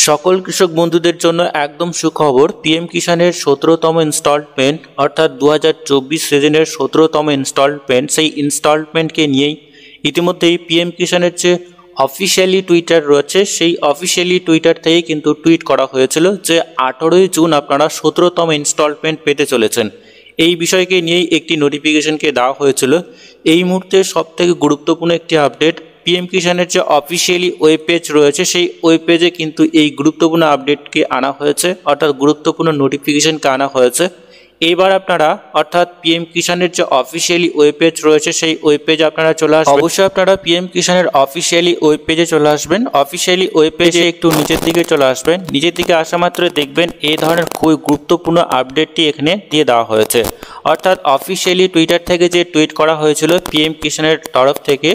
সকল কৃষক বন্ধুদের জন্য একদম সুখবর। পিএম কিষানের 17তম ইনস্টলমেন্ট অর্থাৎ 2024 সিজনের 17তম ইনস্টলমেন্ট, সেই ইনস্টলমেন্টকে নিয়েই ইতিমধ্যেই পিএম কিষানের যে অফিসিয়ালি টুইটার রয়েছে সেই অফিসিয়ালি টুইটার থেকে কিন্তু টুইট করা হয়েছিল যে 18ই জুন আপনারা 17তম ইনস্টলমেন্ট পেতে চলেছেন। এই বিষয়কে নিয়েই একটি নোটিফিকেশনকে দেওয়া হয়েছিল। এই মুহূর্তে সবথেকে গুরুত্বপূর্ণ একটি আপডেট, পিএম কিষানের যে অফিসিয়ালি ওয়েব পেজ রয়েছে সেই ওয়েব পেজে কিন্তু এই গুরুত্বপূর্ণ আপডেটকে আনা হয়েছে, অর্থাৎ গুরুত্বপূর্ণ নোটিফিকেশনকে আনা হয়েছে। এবার আপনারা অর্থাৎ পিএম কিষানের যে অফিসিয়ালি ওয়েব পেজ রয়েছে সেই ওয়েব পেজে আপনারা চলে আসবেন। অবশ্যই আপনারা পিএম কিষানের অফিসিয়ালি ওয়েব পেজে চলে আসবেন। অফিসিয়ালি ওয়েব পেজে একটু নিচের দিকে চলে আসবেন। নিচের দিকে আসা মাত্র দেখবেন এই ধরনের খুবই গুরুত্বপূর্ণ আপডেটটি এখানে দিয়ে দেওয়া হয়েছে। অর্থাৎ অফিসিয়ালি টুইটার থেকে যে টুইট করা হয়েছিল পিএম কিষানের তরফ থেকে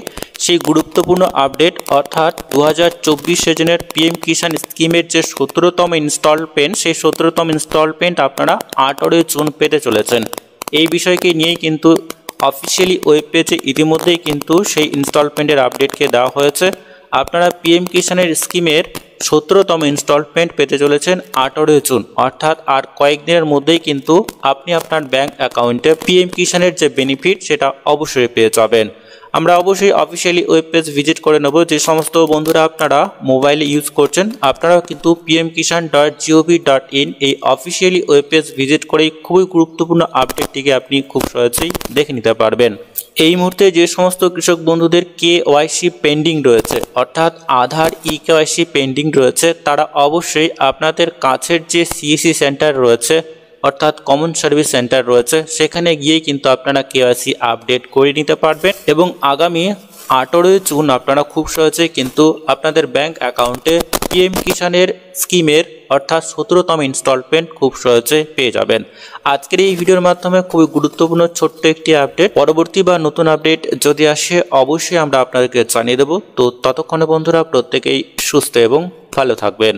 সেই গুরুত্বপূর্ণ আপডেট, অর্থাৎ 2024 সিজনের পিএম কিষান স্কিমের যে 17তম ইনস্টলমেন্ট সেই 17তম ইনস্টলমেন্ট আপনারা 18ই জুন পেতে চলেছেন। এই বিষয়কে নিয়েই কিন্তু অফিসিয়ালি ওয়েব পেজে ইতিমধ্যেই কিন্তু সেই ইনস্টলমেন্টের আপডেটকে দেওয়া হয়েছে। আপনারা পিএম কিষানের স্কিমের 17তম ইনস্টলমেন্ট পেতে চলেছেন 18ই জুন, অর্থাৎ আর কয়েকদিনের মধ্যেই কিন্তু আপনি আপনার ব্যাংক অ্যাকাউন্টে পিএম কিষানের যে বেনিফিট সেটা অবশ্যই পেয়ে যাবেন। আমরা অবশ্যই অফিসিয়ালি ওয়েব পেজ ভিজিট করে নেব। যে সমস্ত বন্ধুরা আপনারা মোবাইলে ইউজ করছেন আপনারা কিন্তু pmkishan.gov.in এই অফিসিয়ালি ওয়েব পেজ ভিজিট করেই খুবই গুরুত্বপূর্ণ আপডেটটিকে আপনি খুব সহজেই দেখে নিতে পারবেন। এই মুহূর্তে যে সমস্ত কৃষক বন্ধুদের কেওয়াইসি পেন্ডিং রয়েছে, অর্থাৎ আধার ইকেওয়াইসি পেন্ডিং রয়েছে, তারা অবশ্যই আপনাদের কাছের যে সিএসসি সেন্টার রয়েছে অর্থাৎ কমন সার্ভিস সেন্টার রয়েছে সেখানে গিয়েই কিন্তু আপনারা কেওয়াইসি আপডেট করে নিতে পারবেন এবং আগামী 18ই জুন আপনারা খুব সহজেই কিন্তু আপনাদের ব্যাংক অ্যাকাউন্টে পিএম কিষানের স্কিমের অর্থাৎ 17তম ইনস্টলমেন্ট খুব সহজে পেয়ে যাবেন। আজকের এই ভিডিওর মাধ্যমে খুবই গুরুত্বপূর্ণ ছোট্ট একটি আপডেট। পরবর্তী বা নতুন আপডেট যদি আসে অবশ্যই আমরা আপনাদেরকে জানিয়ে দেব। তো ততক্ষণে বন্ধুরা প্রত্যেকেই সুস্থ এবং ভালো থাকবেন।